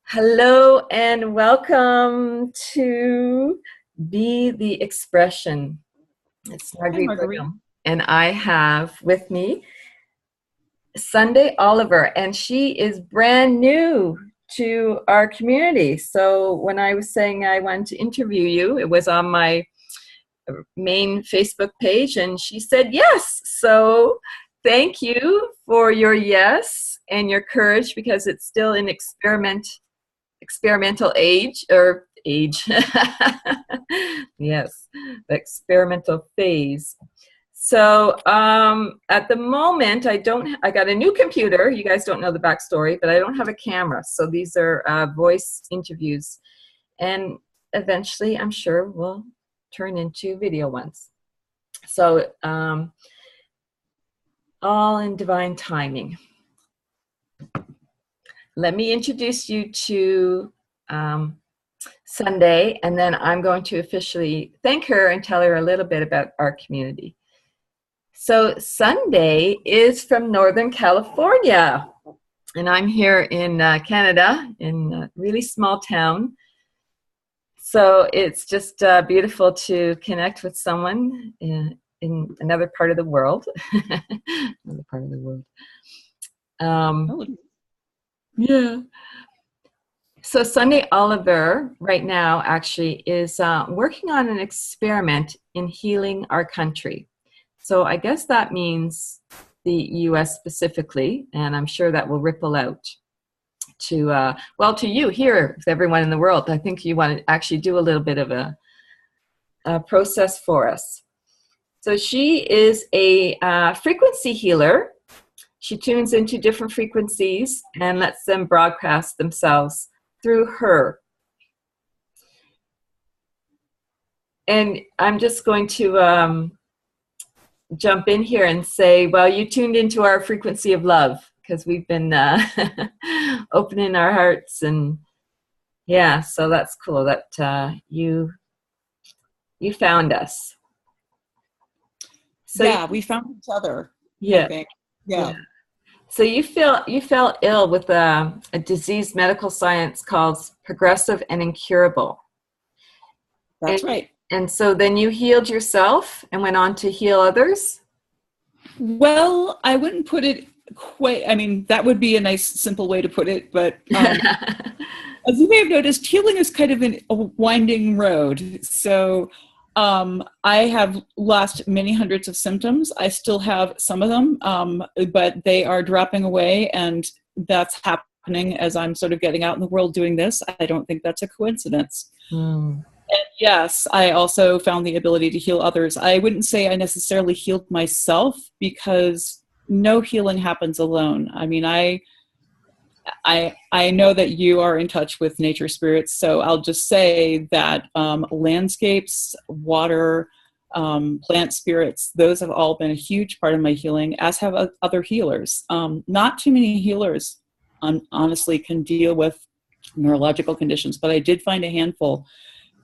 Hello and welcome to Be the Expression. It's Hi, Margarit Margarit. Brigham, and I have with me Sunday Oliver, and she is brand new to our community. So when I was saying I wanted to interview you, it was on my main Facebook page, and she said yes. So thank you for your yes and your courage, because it's still an experimental age. Yes, the experimental phase. So at the moment, I got a new computer. You guys don't know the backstory, but I don't have a camera. So these are voice interviews. And eventually, I'm sure we'll turn into video ones. So all in divine timing. Let me introduce you to Sunday, and then I'm going to officially thank her and tell her a little bit about our community. So Sunday is from Northern California, and I'm here in Canada, in a really small town. So it's just beautiful to connect with someone in another part of the world. Another part of the world. Oh, Yeah. So Sunday Oliver right now actually is working on an experiment in healing our country. So I guess that means the U.S. specifically, and I'm sure that will ripple out to, well, to you here, to everyone in the world. I think you want to actually do a little bit of a process for us. So she is a frequency healer. She tunes into different frequencies and lets them broadcast themselves through her. And I'm just going to jump in here and say, well, you tuned into our frequency of love, because we've been opening our hearts, and yeah, so that's cool that you found us. So yeah, we found each other, I yeah, think. yeah. Yeah, So you fell ill with a disease medical science called progressive and incurable. And, that's right. and so then you healed yourself and went on to heal others? Well, I wouldn't put it quite, I mean, that would be a nice, simple way to put it. But as you may have noticed, healing is kind of a winding road. So I have lost many hundreds of symptoms. I still have some of them, but they are dropping away. And that's happening as I'm sort of getting out in the world doing this. I don't think that's a coincidence. Hmm. And yes, I also found the ability to heal others. I wouldn't say I necessarily healed myself, because no healing happens alone. I mean, I know that you are in touch with nature spirits, so I'll just say that landscapes, water, plant spirits, those have all been a huge part of my healing, as have other healers. Not too many healers, honestly, can deal with neurological conditions, but I did find a handful.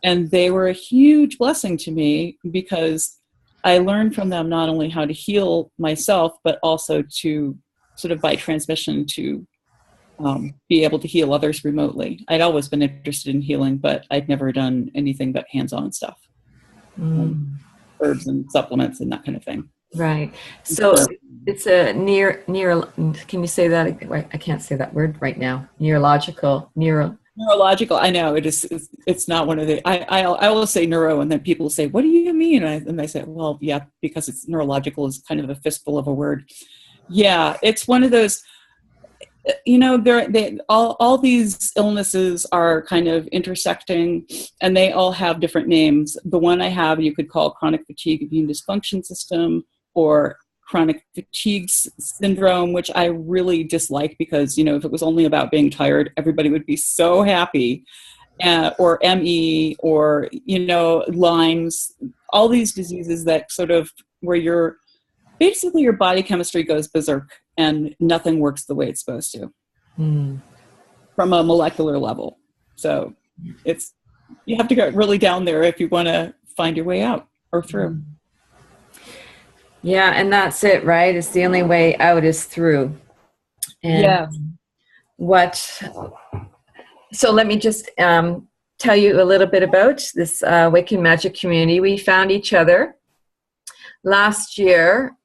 And they were a huge blessing to me, because I learned from them not only how to heal myself, but also to sort of by transmission to be able to heal others remotely. I'd always been interested in healing, but I'd never done anything but hands-on stuff, um, Mm. herbs and supplements and that kind of thing. Right. So it's a near. Can you say that? I can't say that word right now. Neurological. Neurological, I know it is. It's not one of the. I will say neuro, and then people say, "What do you mean?" And I say, "Well, yeah, because it's neurological is kind of a fistful of a word." Yeah, it's one of those. You know, all these illnesses are kind of intersecting, and they all have different names. The one I have, you could call chronic fatigue immune dysfunction system, or chronic fatigue syndrome, which I really dislike, because, you know, if it was only about being tired, everybody would be so happy. Or ME, or, you know, Lyme's, all these diseases that sort of where you're basically your body chemistry goes berserk and nothing works the way it's supposed to Mm. from a molecular level. So it's, you have to go really down there if you want to find your way out or through. Yeah, and that's it, right? It's the only way out is through. And Yeah. what So let me just tell you a little bit about this Awaken Magic community. We found each other last year.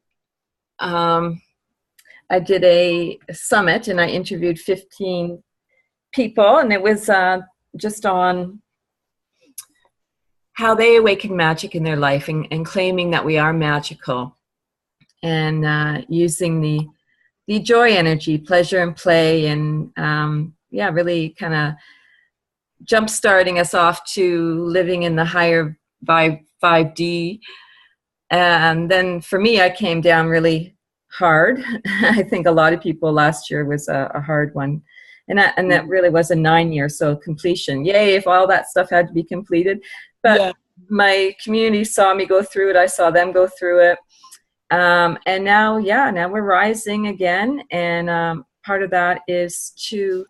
I did a summit and I interviewed 15 people, and it was just on how they awaken magic in their life, and claiming that we are magical, and using the joy energy, pleasure and play, and yeah, really kind of jump starting us off to living in the higher 5D. And then for me, I came down really hard. I think a lot of people last year was a hard one. And that really was a 9-year, so completion. Yay, if all that stuff had to be completed. But Yeah. my community saw me go through it. I saw them go through it. And now, yeah, now we're rising again. And part of that is to,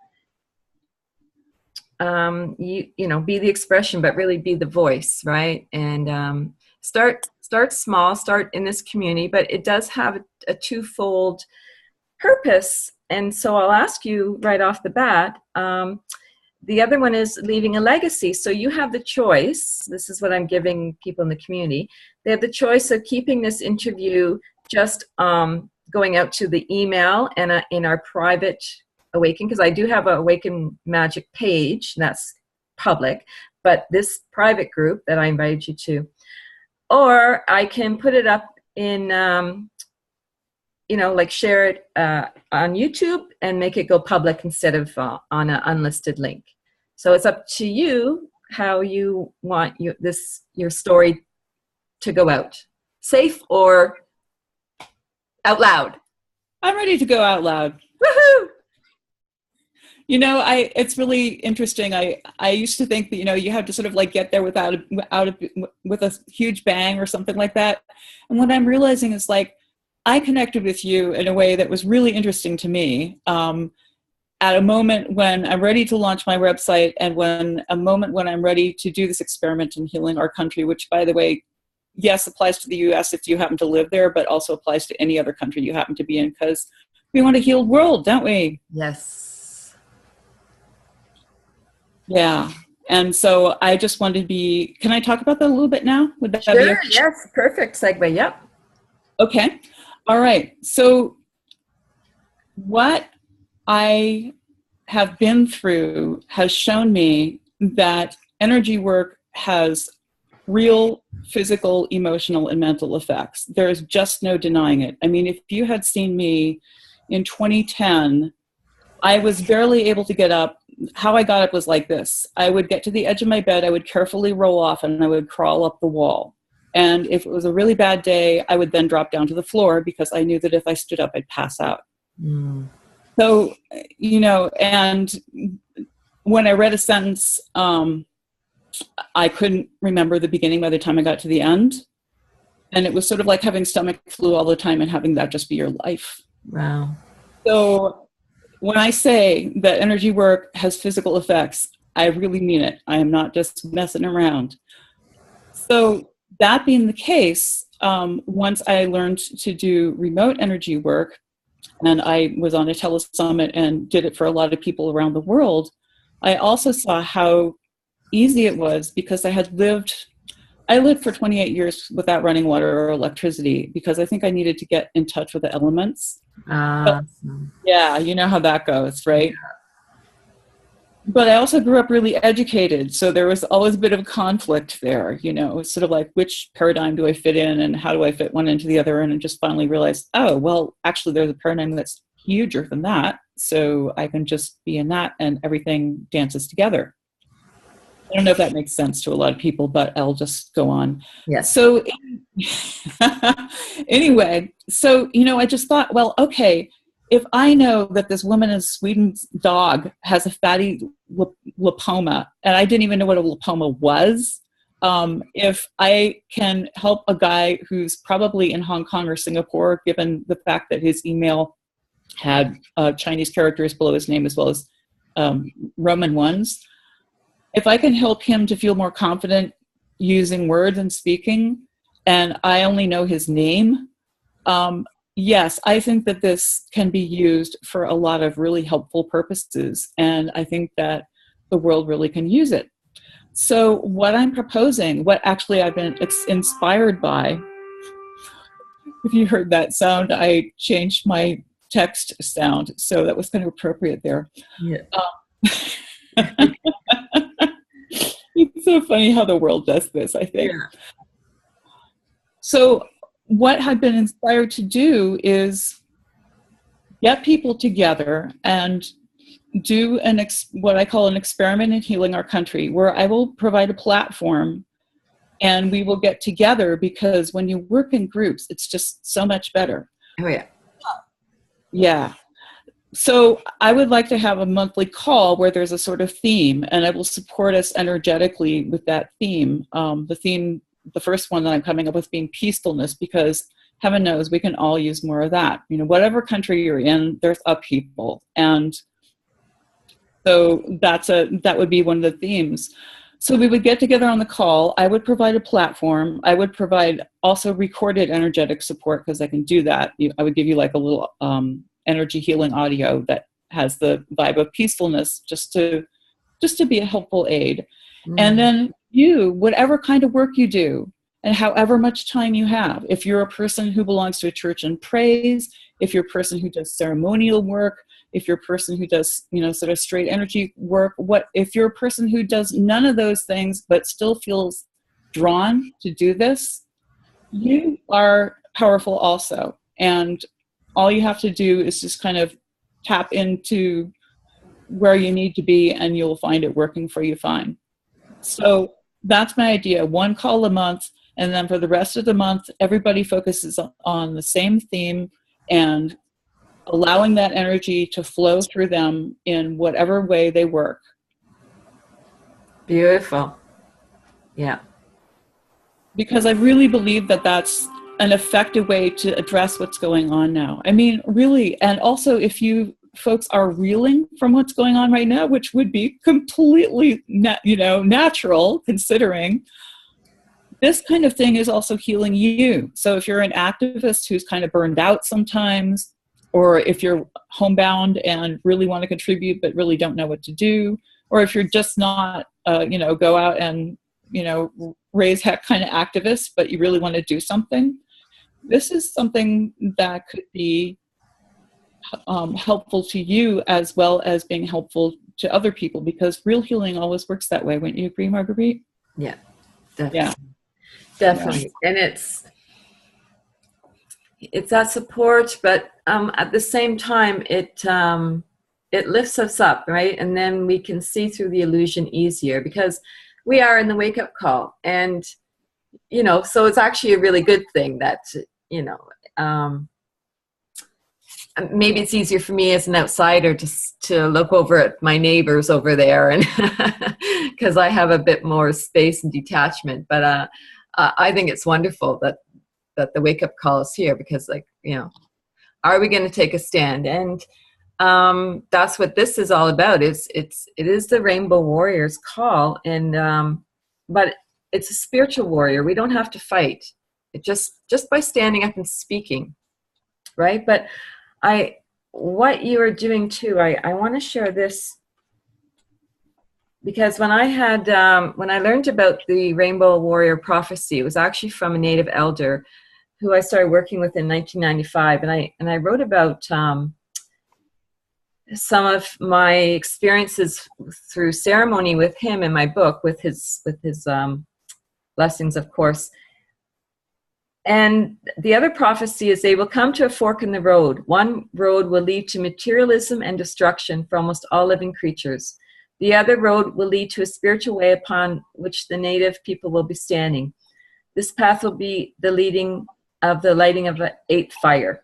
you know, be the expression, but really be the voice, right? And start small, start in this community, but it does have a twofold purpose. And so I'll ask you right off the bat, the other one is leaving a legacy. So you have the choice. This is what I'm giving people in the community. They have the choice of keeping this interview just going out to the email and in our private Awaken, because I do have a Awaken Magic page that's public, but this private group that I invited you to, or I can put it up in you know, like share it on YouTube and make it go public instead of on an unlisted link. So it's up to you how you want your story to go out, safe or out loud. I'm ready to go out loud. Woohoo! You know, it's really interesting. I used to think that, you know, you have to sort of like get there with a huge bang or something like that. And what I'm realizing is like, I connected with you in a way that was really interesting to me at a moment when I'm ready to launch my website, and a moment when I'm ready to do this experiment in healing our country, which, by the way, yes, applies to the US if you happen to live there, but also applies to any other country you happen to be in, because we want a healed world, don't we? Yes. Yeah. And so I just wanted to be, can I talk about that a little bit now? Would that be Sure, okay? yes, perfect segue, yep. Okay. All right. So what I have been through has shown me that energy work has real physical, emotional, and mental effects. There's just no denying it. I mean, if you had seen me in 2010, I was barely able to get up. How I got up was like this. I would get to the edge of my bed, I would carefully roll off, and I would crawl up the wall. And if it was a really bad day, I would then drop down to the floor because I knew that if I stood up, I'd pass out. Mm. So, you know, and when I read a sentence, I couldn't remember the beginning by the time I got to the end. And it was sort of like having stomach flu all the time and having that just be your life. Wow. So when I say that energy work has physical effects, I really mean it. I am not just messing around. So that being the case, once I learned to do remote energy work, and I was on a telesummit and did it for a lot of people around the world, I also saw how easy it was, because I lived for 28 years without running water or electricity because I think I needed to get in touch with the elements. But, yeah, you know how that goes, right? Yeah. But I also grew up really educated, so there was always a bit of conflict there, you know, sort of like, which paradigm do I fit in and how do I fit one into the other? And I just finally realized, oh, well, actually there's a paradigm that's huger than that, so I can just be in that and everything dances together. I don't know if that makes sense to a lot of people, but I'll just go on. Yes. So anyway, so, you know, I just thought, well, okay, if I know that this woman in Sweden's dog has a fatty lipoma, and I didn't even know what a lipoma was, if I can help a guy who's probably in Hong Kong or Singapore, given the fact that his email had Chinese characters below his name as well as Roman ones, if I can help him to feel more confident using words and speaking, and I only know his name, yes, I think that this can be used for a lot of really helpful purposes. And I think that the world really can use it. So what I'm proposing, what actually I've been inspired by, if you heard that sound, I changed my text sound, so that was kind of appropriate there. Yeah. It's so funny how the world does this, I think. Yeah. So what I've been inspired to do is get people together and do what I call an experiment in healing our country, where I will provide a platform and we will get together, because when you work in groups, it's just so much better. Oh, yeah. Yeah. So I would like to have a monthly call where there's a sort of theme, and I will support us energetically with that theme. The first one that I'm coming up with being peacefulness, because heaven knows we can all use more of that. You know, whatever country you're in, there's upheaval. And so that would be one of the themes. So we would get together on the call. I would provide a platform. I would provide also recorded energetic support, because I can do that. I would give you like a little energy healing audio that has the vibe of peacefulness, just to be a helpful aid. And then whatever kind of work you do and however much time you have, if you're a person who belongs to a church and prays, if you're a person who does ceremonial work, if you're a person who does, sort of straight energy work, if you're a person who does none of those things but still feels drawn to do this, you are powerful also. And all you have to do is just kind of tap into where you need to be, and you'll find it working for you fine. So that's my idea. One call a month, and then for the rest of the month, everybody focuses on the same theme and allowing that energy to flow through them in whatever way they work. Beautiful. Yeah. Because I really believe that that's an effective way to address what's going on now. I mean, really, and also if you folks are reeling from what's going on right now, which would be completely, natural, considering this kind of thing is also healing you. So if you're an activist who's kind of burned out sometimes, or if you're homebound and really want to contribute but really don't know what to do, or if you're just not, go out and, raise heck kind of activist, but you really want to do something, this is something that could be helpful to you as well as being helpful to other people, because real healing always works that way. Wouldn't you agree, Margaret? Yeah, definitely. Yeah. Definitely. Yeah. And it's that support, but at the same time, it lifts us up, right? And then we can see through the illusion easier, because we are in the wake-up call. And, so it's actually a really good thing that, maybe it's easier for me as an outsider to look over at my neighbors over there, and because I have a bit more space and detachment. But I think it's wonderful that the wake-up call is here, because, are we going to take a stand? And that's what this is all about. It is the Rainbow Warriors call, and but it's a spiritual warrior. We don't have to fight. It just by standing up and speaking, right? But what you are doing too, I want to share this, because when I learned about the Rainbow Warrior prophecy, it was actually from a native elder who I started working with in 1995, and I wrote about some of my experiences through ceremony with him in my book, with his blessings, of course. And the other prophecy is they will come to a fork in the road. One road will lead to materialism and destruction for almost all living creatures. The other road will lead to a spiritual way upon which the native people will be standing. This path will be the lighting of the eighth fire.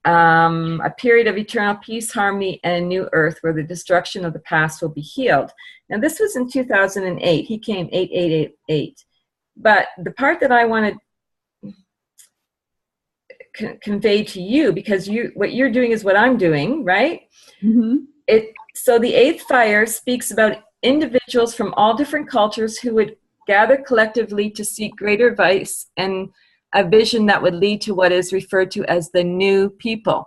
A period of eternal peace, harmony, and a new earth where the destruction of the past will be healed. Now, this was in 2008. He came 8888. But the part that I want to convey to you, because what you're doing is what I'm doing, right? Mm-hmm. So the eighth fire speaks about individuals from all different cultures who would gather collectively to seek greater advice and a vision that would lead to what is referred to as the new people.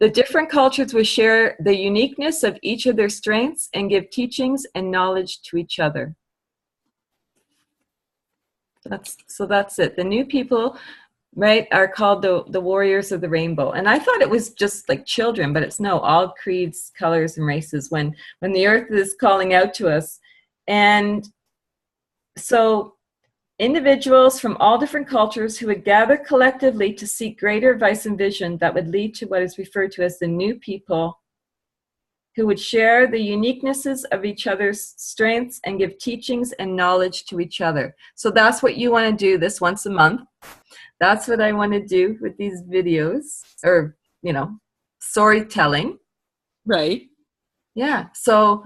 The different cultures will share the uniqueness of each of their strengths and give teachings and knowledge to each other. That's it. The new people, right, are called the warriors of the rainbow. And I thought it was just like children, but it's no, all creeds, colors, and races when the earth is calling out to us. And so individuals from all different cultures who would gather collectively to seek greater advice and vision that would lead to what is referred to as the new people, who would share the uniquenesses of each other's strengths and give teachings and knowledge to each other. So that's what you want to do this once a month. That's what I want to do with these videos, or, you know, storytelling. Right. Yeah. So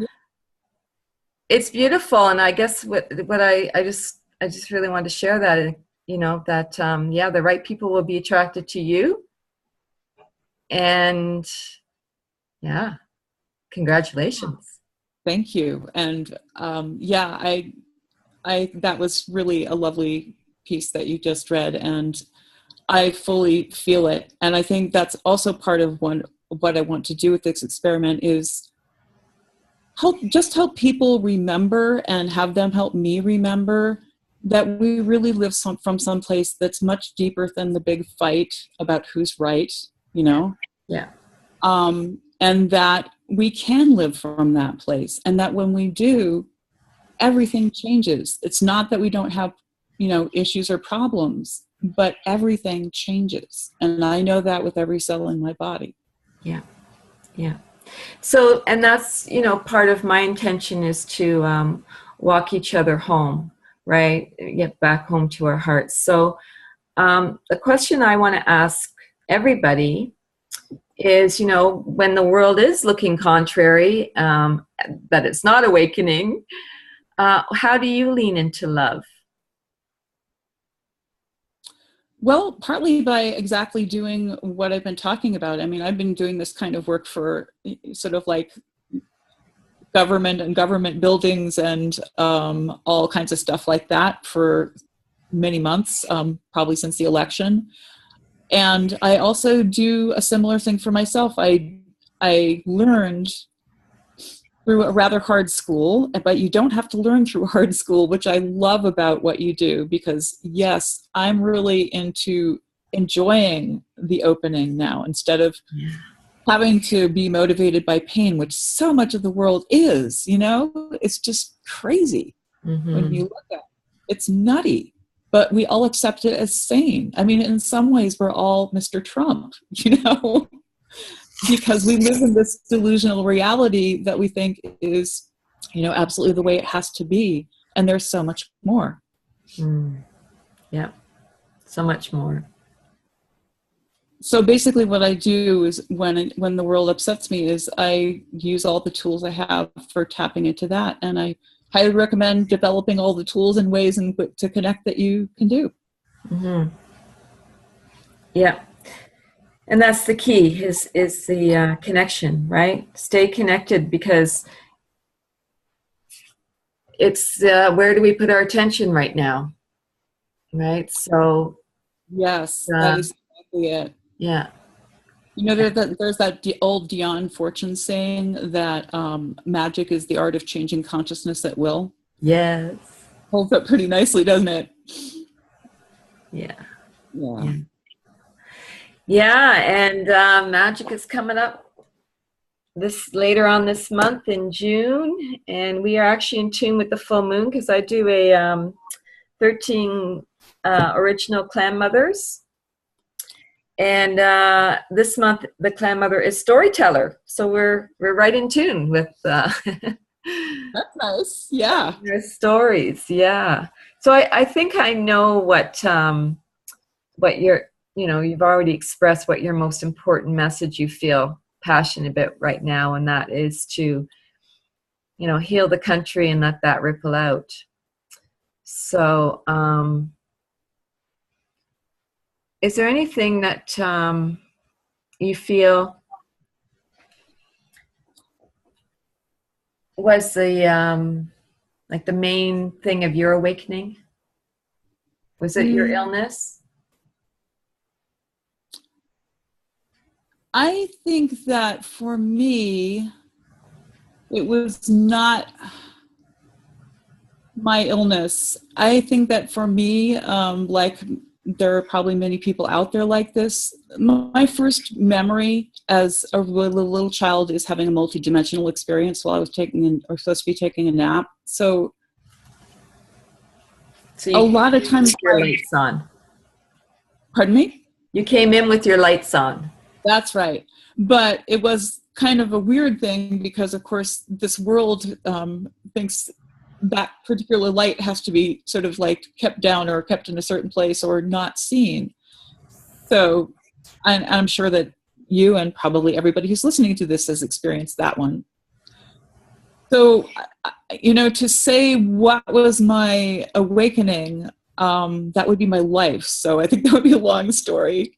it's beautiful. And I guess what I just really wanted to share that, you know, that, yeah, the right people will be attracted to you. And yeah, congratulations. Thank you. And yeah, I that was really a lovely piece that you just read, and I fully feel it. And I think that's also part of what I want to do with this experiment is help people remember, and have them help me remember that we really live from some place that's much deeper than the big fight about who's right, you know? Yeah. And that we can live from that place, and that when we do, everything changes. It's not that we don't have, you know, issues or problems, but everything changes. And I know that with every cell in my body. Yeah. Yeah. So, and that's, you know, part of my intention is to walk each other home, right? Get back home to our hearts. So the question I want to ask everybody is, you know, when the world is looking contrary, that it's not awakening, how do you lean into love? Well, partly by exactly doing what I've been talking about. I mean, I've been doing this kind of work for sort of like government and government buildings and all kinds of stuff like that for many months, probably since the election. And I also do a similar thing for myself. I learned through a rather hard school, but you don't have to learn through hard school, which I love about what you do, because yes, I'm really into enjoying the opening now instead of having to be motivated by pain, which so much of the world is, you know, it's just crazy when you look at it. It's nutty, but we all accept it as sane. I mean, in some ways we're all Mr. Trump, you know, because we live in this delusional reality that we think is, you know, absolutely the way it has to be. And there's so much more. Yeah, so much more. So basically what I do is when the world upsets me is I use all the tools I have for tapping into that. And I highly recommend developing all the tools and ways to connect that you can do. Yeah. And that's the key is the connection, right? Stay connected, because it's where do we put our attention right now, right? So yes, that is exactly it. Yeah. You know, there's that old Dion Fortune saying that magic is the art of changing consciousness at will. Yes. Holds up pretty nicely, doesn't it? Yeah. Yeah. Yeah, and magic is coming up later on this month in June, and we are actually in tune with the full moon, because I do a 13 original clan mothers, and this month the clan mother is storyteller, so we're right in tune with that's nice. Yeah, their stories. Yeah, so I think I know what you're, you know, you've already expressed what your most important message you feel passionate about right now, and that is to, you know, heal the country and let that ripple out. So is there anything that you feel was the like the main thing of your awakening? Was it your illness? I think that for me, it was not my illness. I think that for me, like there are probably many people out there like this. My first memory as a little child is having a multidimensional experience while I was supposed to be taking a nap. So You a came lot of in times, with your lights on. pardon me? You came in with your lights on. That's right. But it was kind of a weird thing because, of course, this world thinks that particular light has to be sort of like kept down or kept in a certain place or not seen. So I'm sure that you and probably everybody who's listening to this has experienced that one. So, to say what was my awakening, that would be my life. So I think that would be a long story.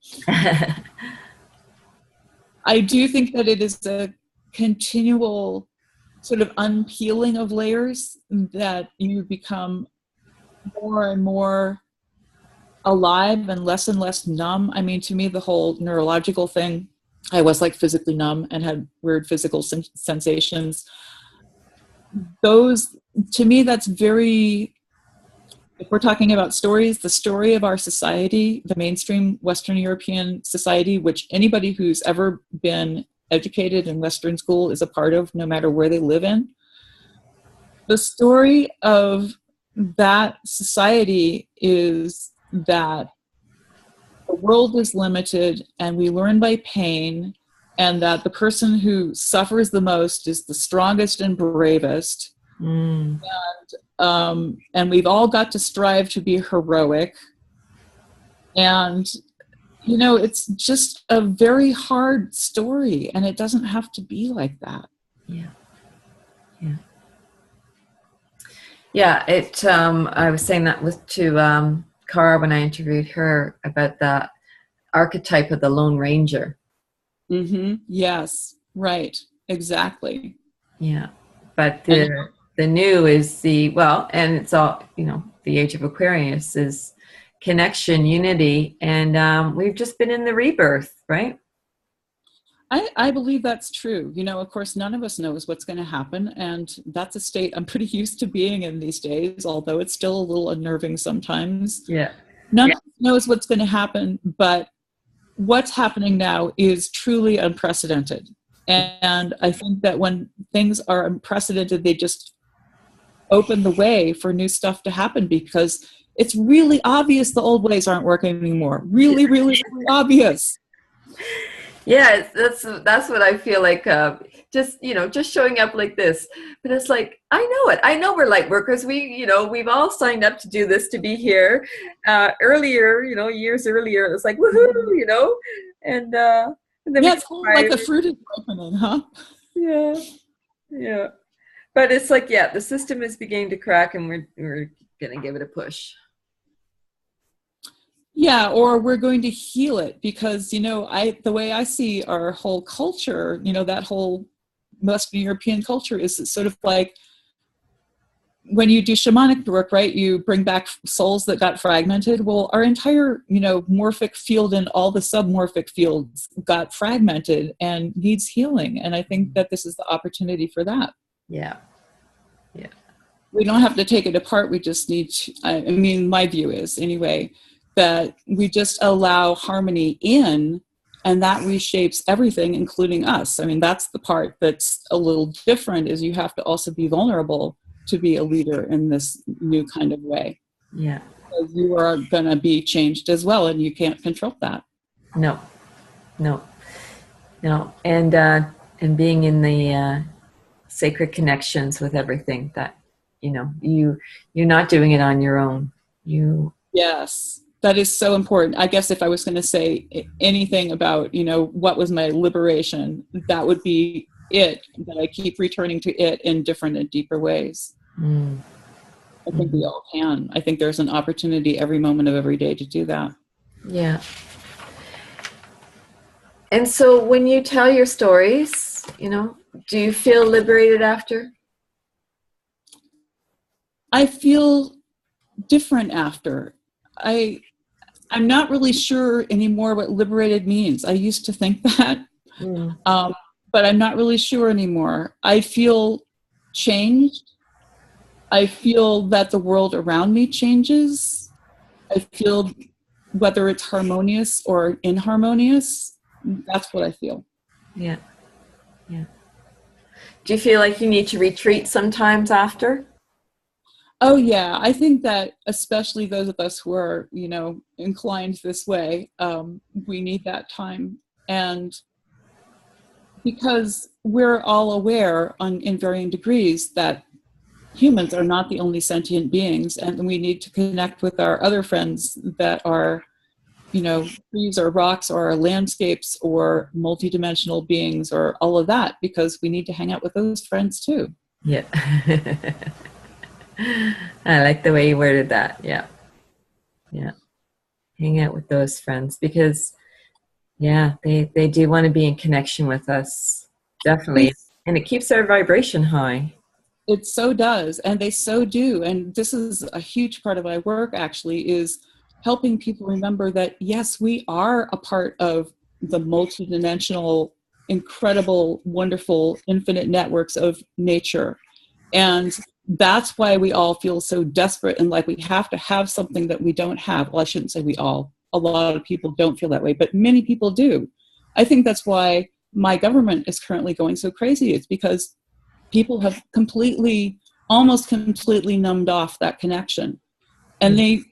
I do think that it is a continual sort of unpeeling of layers, that you become more and more alive and less numb. I mean, to me, the whole neurological thing, I was like physically numb and had weird physical sensations. Those, to me, that's very, if we're talking about stories, the story of our society, the mainstream Western European society, which anybody who's ever been educated in Western school is a part of, no matter where they live in. The story of that society is that the world is limited and we learn by pain, and that the person who suffers the most is the strongest and bravest. Mm. And we've all got to strive to be heroic. And, it's just a very hard story, and it doesn't have to be like that. Yeah. Yeah. Yeah. I was saying that to Cara when I interviewed her about the archetype of the Lone Ranger. Mm-hmm. Yes. Right. Exactly. Yeah. But the new is and it's all, the age of Aquarius is connection, unity, and we've just been in the rebirth, right? I believe that's true. Of course, none of us knows what's going to happen, and that's a state I'm pretty used to being in these days, although it's still a little unnerving sometimes. Yeah. None of us knows what's going to happen, but what's happening now is truly unprecedented. And I think that when things are unprecedented, they just open the way for new stuff to happen, because it's really obvious the old ways aren't working anymore. Really, really, really obvious. Yeah, that's what I feel like. Just showing up like this, but it's like I know it. I know we're light workers. We've all signed up to do this, to be here. Earlier, years earlier, it was like woohoo, and then it's like the fruit is ripening, huh? Yeah, yeah. But it's like, the system is beginning to crack, and we're gonna give it a push. Yeah, or we're going to heal it, because, the way I see our whole culture, that whole Western European culture is sort of like when you do shamanic work, right? You bring back souls that got fragmented. Well, our entire, morphic field and all the submorphic fields got fragmented and needs healing. And I think that this is the opportunity for that. Yeah. Yeah. We don't have to take it apart. We just need to, my view is anyway, that we just allow harmony in, and that reshapes everything, including us. That's the part that's a little different, is you have to also be vulnerable to be a leader in this new kind of way. Yeah. Because you are going to be changed as well, and you can't control that. No. And being in the sacred connections with everything, that, you're not doing it on your own. Yes. That is so important. I guess if I was going to say anything about, what was my liberation, that would be it, that I keep returning to it in different and deeper ways. Mm. I think we all can. I think there's an opportunity every moment of every day to do that. Yeah. And so when you tell your stories, do you feel liberated after? I feel different after. I'm not really sure anymore what liberated means. I used to think that. Mm. But I'm not really sure anymore. I feel changed. I feel that the world around me changes. I feel whether it's harmonious or inharmonious, that's what I feel. Yeah. Yeah. Do you feel like you need to retreat sometimes after? Oh yeah, I think that especially those of us who are, inclined this way, we need that time. And because we're all aware in varying degrees that humans are not the only sentient beings, and we need to connect with our other friends that are, trees or rocks or landscapes or multidimensional beings or all of that, because we need to hang out with those friends too. Yeah. I like the way you worded that. Yeah. Yeah. Hang out with those friends because, yeah, they do want to be in connection with us. Definitely. And it keeps our vibration high. It so does, and they so do. And this is a huge part of my work, actually, is helping people remember that, yes, we are a part of the multidimensional, incredible, wonderful, infinite networks of nature. And that's why we all feel so desperate and like we have to have something that we don't have. Well, I shouldn't say we all. A lot of people don't feel that way, but many people do. I think that's why my government is currently going so crazy. It's because people have almost completely numbed off that connection. And they,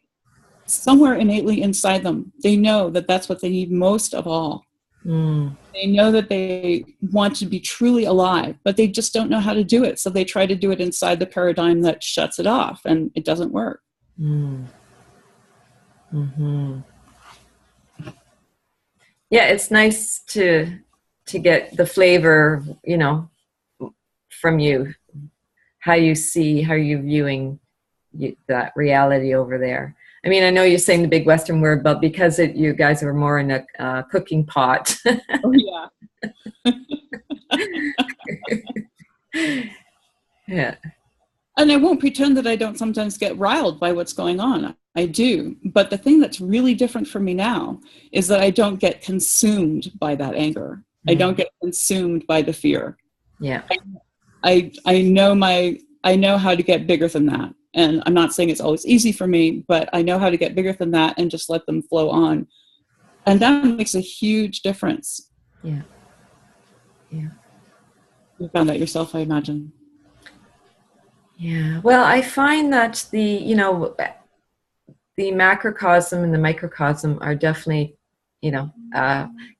somewhere innately inside them, they know that that's what they need most of all. Mm. They know that they want to be truly alive, but they just don't know how to do it. So they try to do it inside the paradigm that shuts it off, and it doesn't work. Mm. Mm-hmm. Yeah, it's nice to get the flavor, from you, how you're viewing that reality over there. I mean, I know you're saying the big Western word, but because you guys were more in a cooking pot. Oh, yeah. Yeah. And I won't pretend that I don't sometimes get riled by what's going on. I do. But the thing that's really different for me now is that I don't get consumed by that anger. Mm. I don't get consumed by the fear. Yeah. I know how to get bigger than that. And I'm not saying it's always easy for me, but I know how to get bigger than that and just let them flow on. And that makes a huge difference. Yeah. Yeah. You found that yourself, I imagine. Yeah. Well, I find that the macrocosm and the microcosm are definitely,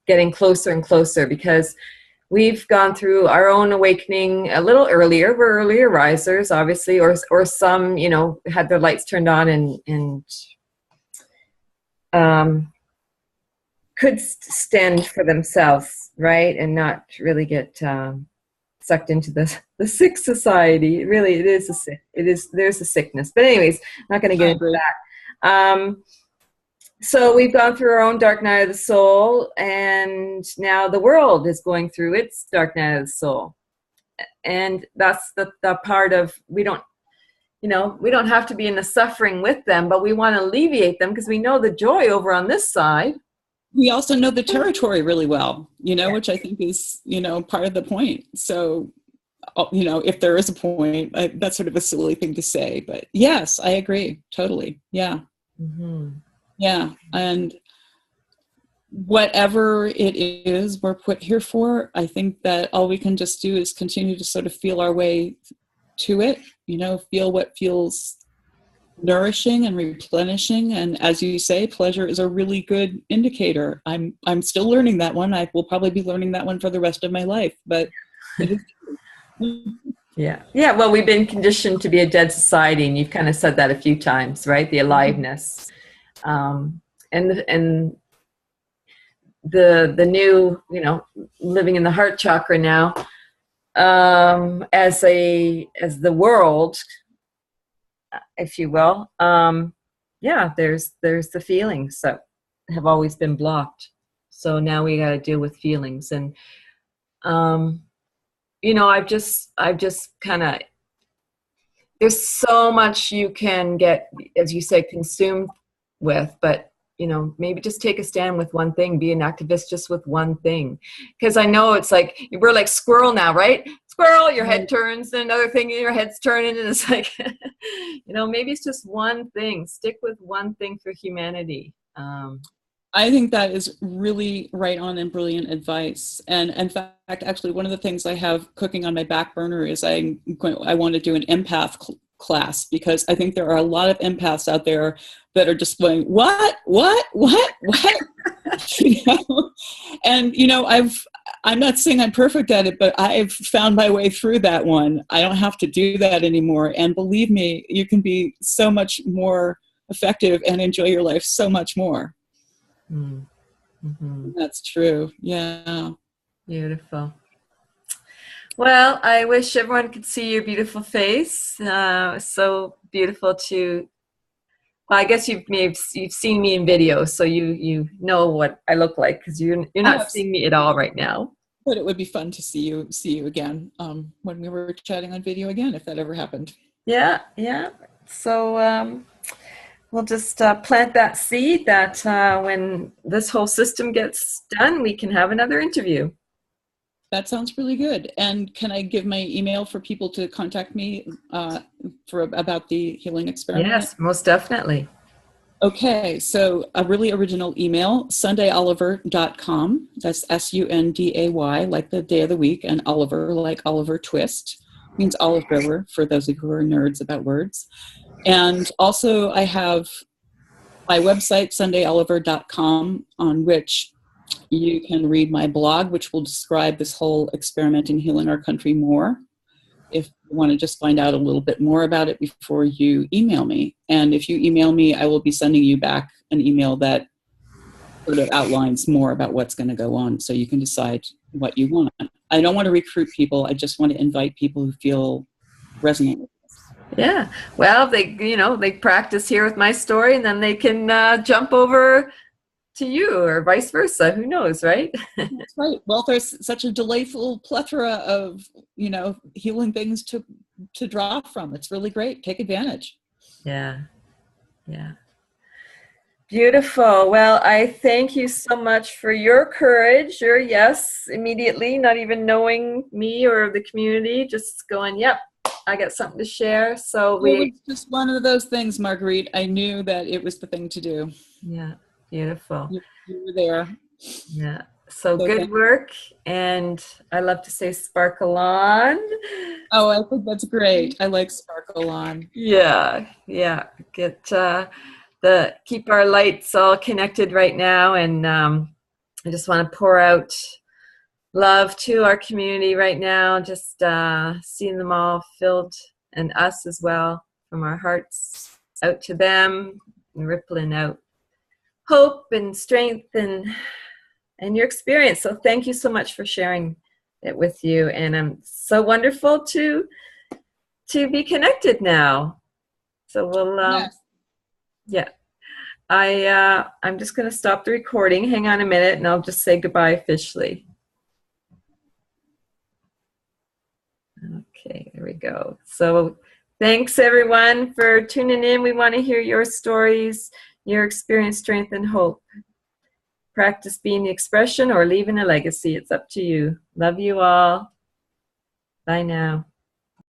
getting closer and closer because we've gone through our own awakening a little earlier. We're earlier risers, obviously, or some, had their lights turned on and could stand for themselves, right, and not really get sucked into the sick society. Really, there's a sickness. But anyways, not going to get into that. So we've gone through our own dark night of the soul, and now the world is going through its dark night of the soul. And that's the part of, we don't have to be in the suffering with them, but we want to alleviate them because we know the joy over on this side. We also know the territory really well, which I think is, part of the point. So, if there is a point, that's sort of a silly thing to say, but yes, I agree. Totally. Yeah. Mm-hmm. Yeah. And whatever it is we're put here for, I think that all we can just do is continue to sort of feel our way to it, feel what feels nourishing and replenishing. And as you say, pleasure is a really good indicator. I'm still learning that one. I will probably be learning that one for the rest of my life, but it is. Yeah. Well, we've been conditioned to be a dead society, and you've kind of said that a few times, right? The aliveness, and the new, living in the heart chakra now, as the world, if you will. There's the feelings that have always been blocked. So now we got to deal with feelings, and I've just kind of, there's so much you can get, as you say, consumed with, but you know, maybe just take a stand with one thing, be an activist just with one thing. Because I know it's like, we're like squirrel now, right? Squirrel, your head turns, and another thing, your head's turning, and it's like, you know, maybe it's just one thing. Stick with one thing for humanity. I think that is really right on and brilliant advice. And in fact, actually, one of the things I have cooking on my back burner is I want to do an empath class, because I think there are a lot of empaths out there that are just going, what? You know? And, you know, I'm not saying I'm perfect at it, but I've found my way through that one. I don't have to do that anymore. And believe me, you can be so much more effective and enjoy your life so much more. Mm-hmm. That's true. Yeah. Beautiful. Well, I wish everyone could see your beautiful face. So beautiful to. Well, I guess you've seen me in video, so you know what I look like, because you're not seeing me at all right now. But it would be fun to see you again when we were chatting on video again, if that ever happened. Yeah. So we'll just plant that seed that when this whole system gets done, we can have another interview. That sounds really good. And can I give my email for people to contact me about the healing experiment? Yes, most definitely. Okay, so a really original email, sundayoliver.com. That's Sunday, like the day of the week, and Oliver, like Oliver Twist. Means olive grower, for those of you who are nerds about words. And also I have my website, sundayoliver.com, on which you can read my blog, which will describe this whole experiment in healing our country more, if you want to just find out a little bit more about it before you email me. And if you email me, I will be sending you back an email that sort of outlines more about what's going to go on, so you can decide what you want. I don't want to recruit people. I just want to invite people who feel resonant with this. Yeah. Well, they practice here with my story, and then they can jump over to you, or vice versa. Who knows, right? That's right. Well, there's such a delightful plethora of, you know, healing things to draw from. It's really great. Take advantage. Yeah. Beautiful. Well, I thank you so much for your courage, your yes, immediately, not even knowing me or the community, just going, yep, I got something to share. So It was just one of those things, Margarit. I knew that it was the thing to do. Yeah. Beautiful. You were there. Yeah. So good work. And I love to say sparkle on. Oh, I think that's great. I like sparkle on. Yeah. Get keep our lights all connected right now. And I just want to pour out love to our community right now. Just seeing them all filled, and us as well, from our hearts out to them, and rippling out hope and strength and your experience. So thank you so much for sharing it with you. And I'm so wonderful to be connected now. So we'll Yes. Yeah. I'm just going to stop the recording. Hang on a minute, and I'll just say goodbye officially. Okay, there we go. So thanks everyone for tuning in. We want to hear your stories, your experience, strength, and hope. Practice being the expression or leaving a legacy. It's up to you. Love you all. Bye now.